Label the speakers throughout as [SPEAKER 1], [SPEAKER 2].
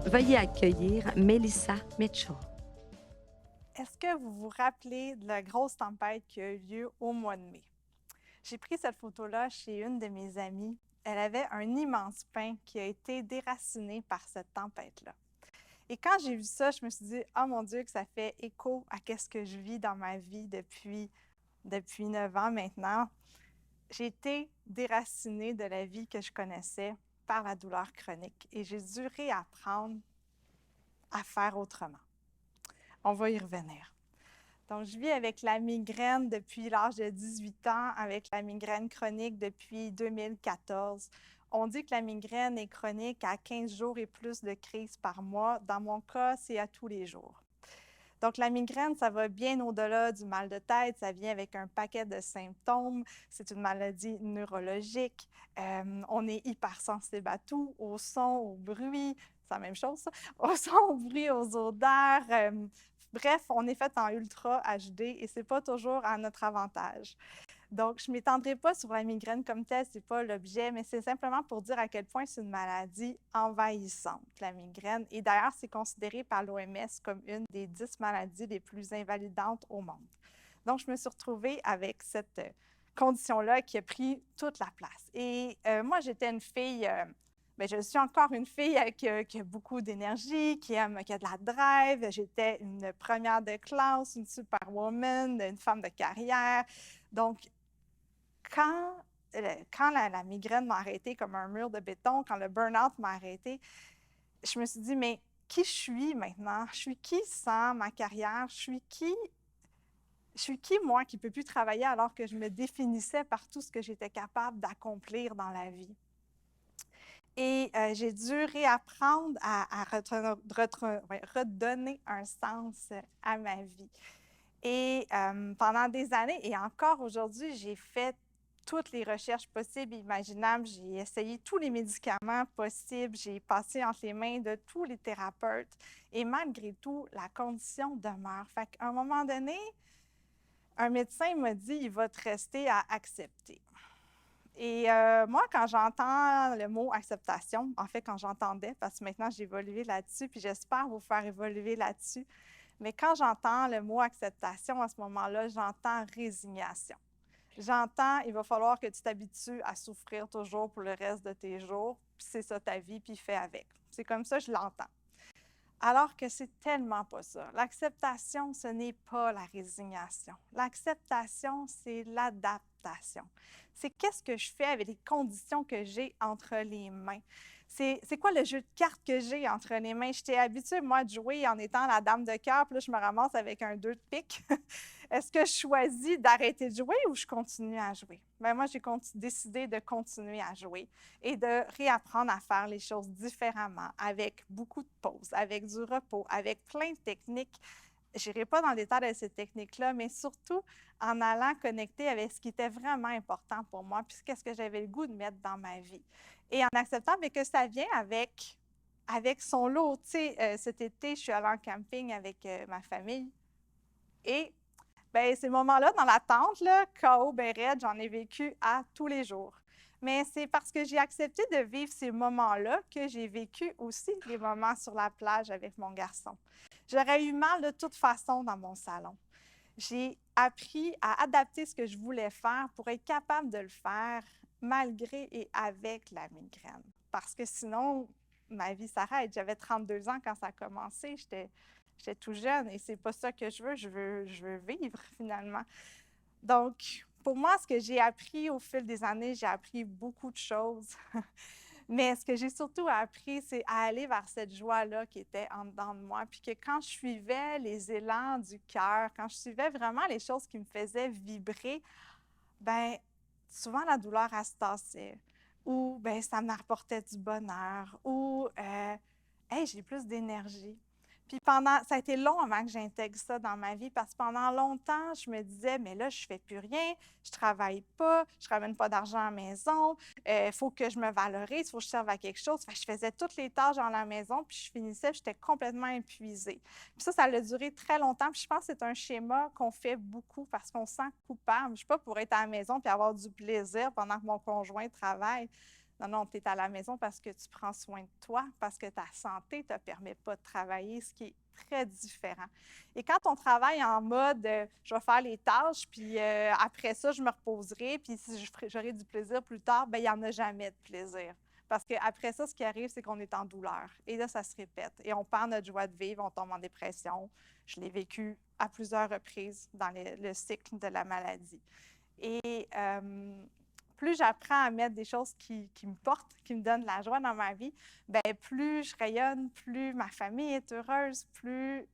[SPEAKER 1] Veuillez accueillir Melissa Mitchell.
[SPEAKER 2] Est-ce que vous vous rappelez de la grosse tempête qui a eu lieu au mois de mai? J'ai pris cette photo-là chez une de mes amies. Elle avait un immense pin qui a été déraciné par cette tempête-là. Et quand j'ai vu ça, je me suis dit, oh mon Dieu, que ça fait écho à ce que je vis dans ma vie depuis 9 ans maintenant. J'ai été déracinée de la vie que je connaissais par la douleur chronique et j'ai dû réapprendre à faire autrement. On va y revenir. Donc, je vis avec la migraine depuis l'âge de 18 ans, avec la migraine chronique depuis 2014. On dit que la migraine est chronique à 15 jours et plus de crises par mois. Dans mon cas, c'est à tous les jours. Donc, la migraine, ça va bien au-delà du mal de tête. Ça vient avec un paquet de symptômes. C'est une maladie neurologique. On est hypersensible à tout, au son, au bruit. C'est la même chose, ça. Au son, au bruit, aux odeurs. Bref, on est fait en ultra HD et c'est pas toujours à notre avantage. Donc, je ne m'étendrai pas sur la migraine comme telle, ce n'est pas l'objet, mais c'est simplement pour dire à quel point c'est une maladie envahissante, la migraine. Et d'ailleurs, c'est considéré par l'OMS comme une des 10 maladies les plus invalidantes au monde. Donc, je me suis retrouvée avec cette condition-là qui a pris toute la place. Et moi, j'étais une fille... je suis encore une fille qui a beaucoup d'énergie, qui a de la drive. J'étais une première de classe, une superwoman, une femme de carrière. Donc, quand la migraine m'a arrêtée comme un mur de béton, quand le burn-out m'a arrêtée, je me suis dit, mais qui je suis maintenant? Je suis qui sans ma carrière? Je suis qui, moi, qui ne peut plus travailler alors que je me définissais par tout ce que j'étais capable d'accomplir dans la vie? Et j'ai dû réapprendre à redonner un sens à ma vie. Et pendant des années, et encore aujourd'hui, j'ai fait toutes les recherches possibles et imaginables. J'ai essayé tous les médicaments possibles. J'ai passé entre les mains de tous les thérapeutes. Et malgré tout, la condition demeure. Fait qu'à un moment donné, un médecin m'a dit, il va te rester à accepter. Et moi, quand j'entends le mot acceptation, en fait, quand j'entendais, parce que maintenant j'ai évolué là-dessus, puis j'espère vous faire évoluer là-dessus, mais quand j'entends le mot acceptation, à ce moment-là, j'entends résignation. J'entends, il va falloir que tu t'habitues à souffrir toujours pour le reste de tes jours, puis c'est ça ta vie, puis fais avec. C'est comme ça que je l'entends. Alors que c'est tellement pas ça. L'acceptation, ce n'est pas la résignation. L'acceptation, c'est l'adaptation. C'est qu'est-ce que je fais avec les conditions que j'ai entre les mains. C'est quoi le jeu de cartes que j'ai entre les mains? J'étais habituée, moi, de jouer en étant la dame de cœur, puis là, je me ramasse avec un 2 de pique. Est-ce que je choisis d'arrêter de jouer ou je continue à jouer? Bien, moi, j'ai décidé de continuer à jouer et de réapprendre à faire les choses différemment, avec beaucoup de pauses, avec du repos, avec plein de techniques. Je n'irai pas dans le détail de ces techniques-là, mais surtout en allant connecter avec ce qui était vraiment important pour moi, puis qu'est-ce que j'avais le goût de mettre dans ma vie. Et en acceptant que ça vient avec son lot. Tu sais, cet été, je suis allée en camping avec ma famille et bien, ces moments-là, dans la tente, là, KO, ben raide, j'en ai vécu à tous les jours. Mais c'est parce que j'ai accepté de vivre ces moments-là que j'ai vécu aussi les moments sur la plage avec mon garçon. J'aurais eu mal de toute façon dans mon salon. J'ai appris à adapter ce que je voulais faire pour être capable de le faire malgré et avec la migraine. Parce que sinon, ma vie s'arrête. J'avais 32 ans quand ça a commencé. J'étais tout jeune et c'est pas ça que je veux. Je veux vivre finalement. Donc, pour moi, ce que j'ai appris au fil des années, j'ai appris beaucoup de choses. Mais ce que j'ai surtout appris, c'est à aller vers cette joie-là qui était en dedans de moi. Puis que quand je suivais les élans du cœur, quand je suivais vraiment les choses qui me faisaient vibrer, bien, souvent la douleur, elle se tassait. Ou bien, ça me rapportait du bonheur. Ou, hey, j'ai plus d'énergie. Puis ça a été long avant que j'intègre ça dans ma vie parce que pendant longtemps, je me disais, mais là, je ne fais plus rien, je ne travaille pas, je ne ramène pas d'argent à la maison, il faut que je me valorise, il faut que je serve à quelque chose. Fait que je faisais toutes les tâches dans la maison, puis je finissais, j'étais complètement épuisée. Puis ça a duré très longtemps. Puis je pense que c'est un schéma qu'on fait beaucoup parce qu'on se sent coupable. Je ne suis pas pour être à la maison puis avoir du plaisir pendant que mon conjoint travaille. Non, non, tu es à la maison parce que tu prends soin de toi, parce que ta santé ne te permet pas de travailler, ce qui est très différent. Et quand on travaille en mode je vais faire les tâches, puis après ça, je me reposerai, puis si j'aurai du plaisir plus tard, bien, il n'y en a jamais de plaisir. Parce qu'après ça, ce qui arrive, c'est qu'on est en douleur. Et là, ça se répète. Et on perd notre joie de vivre, on tombe en dépression. Je l'ai vécu à plusieurs reprises dans le cycle de la maladie. Et plus j'apprends à mettre des choses qui me portent, qui me donnent de la joie dans ma vie, bien, plus je rayonne, plus ma famille est heureuse, plus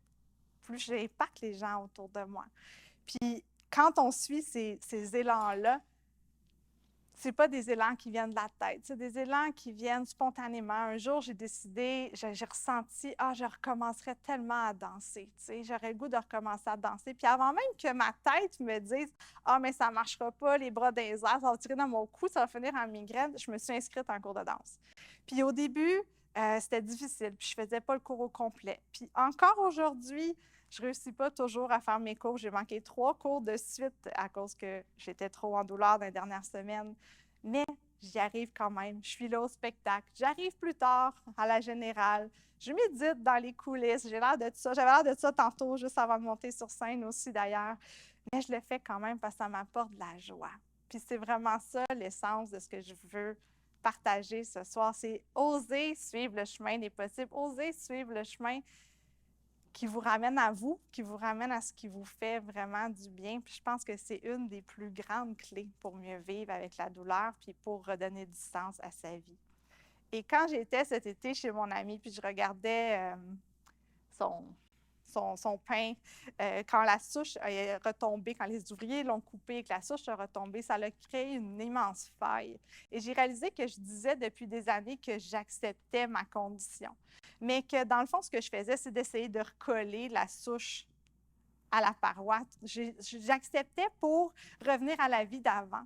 [SPEAKER 2] j'impacte les gens autour de moi. Puis quand on suit ces élans-là, c'est pas des élans qui viennent de la tête, c'est des élans qui viennent spontanément. Un jour, j'ai décidé, j'ai ressenti, je recommencerais tellement à danser, tu sais, j'aurais le goût de recommencer à danser. Puis avant même que ma tête me dise, mais ça marchera pas, les bras dans les airs, ça va tirer dans mon cou, ça va finir en migraine, je me suis inscrite en cours de danse. Puis au début, c'était difficile, puis je faisais pas le cours au complet. Puis encore aujourd'hui, je ne réussis pas toujours à faire mes cours. J'ai manqué 3 cours de suite à cause que j'étais trop en douleur dans les dernières semaines. Mais j'y arrive quand même. Je suis là au spectacle. J'arrive plus tard à la générale. Je médite dans les coulisses. J'ai l'air de ça. J'avais l'air de ça tantôt, juste avant de monter sur scène aussi d'ailleurs. Mais je le fais quand même parce que ça m'apporte de la joie. Puis c'est vraiment ça l'essence de ce que je veux partager ce soir. C'est oser suivre le chemin des possibles. Oser suivre le chemin qui vous ramène à vous, qui vous ramène à ce qui vous fait vraiment du bien. Puis je pense que c'est une des plus grandes clés pour mieux vivre avec la douleur, puis pour redonner du sens à sa vie. Et quand j'étais cet été chez mon ami, puis je regardais son pain, quand la souche est retombée, quand les ouvriers l'ont coupé et que la souche est retombée, ça a créé une immense faille. Et j'ai réalisé que je disais depuis des années que j'acceptais ma condition. Mais que dans le fond, ce que je faisais, c'est d'essayer de recoller la souche à la paroi. J'acceptais pour revenir à la vie d'avant.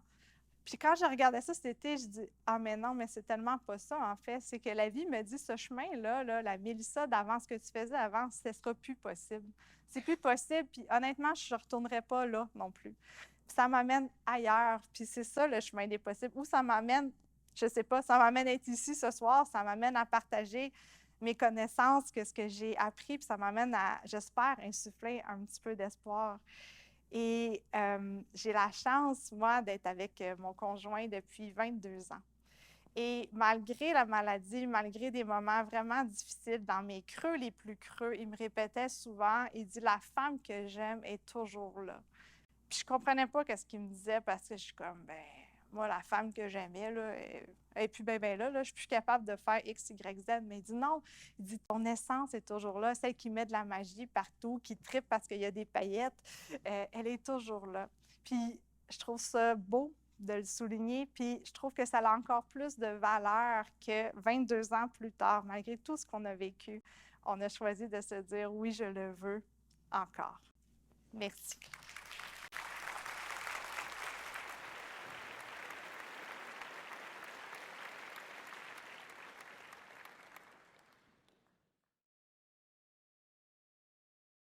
[SPEAKER 2] Puis quand je regardais ça cet été, je dis mais non, mais c'est tellement pas ça, en fait. C'est que la vie me dit ce chemin-là, la Mélissa d'avant, ce que tu faisais avant, ce ne sera plus possible. C'est plus possible. Puis honnêtement, je ne retournerai pas là non plus. Puis ça m'amène ailleurs. Puis c'est ça le chemin des possibles. Où ça m'amène, je ne sais pas, ça m'amène à être ici ce soir, ça m'amène à partager mes connaissances, ce que j'ai appris, puis ça m'amène à, j'espère, insuffler un petit peu d'espoir. Et j'ai la chance, moi, d'être avec mon conjoint depuis 22 ans. Et malgré la maladie, malgré des moments vraiment difficiles, dans mes creux les plus creux, il me répétait souvent, il dit « La femme que j'aime est toujours là ». Puis je ne comprenais pas ce qu'il me disait parce que je suis comme, moi, la femme que j'aimais, là, elle n'est plus là, je ne suis plus capable de faire X, Y, Z. Mais il dit non, il dit ton essence est toujours là, celle qui met de la magie partout, qui tripe parce qu'il y a des paillettes, elle est toujours là. Puis je trouve ça beau de le souligner, puis je trouve que ça a encore plus de valeur que 22 ans plus tard, malgré tout ce qu'on a vécu, on a choisi de se dire oui, je le veux encore. Merci.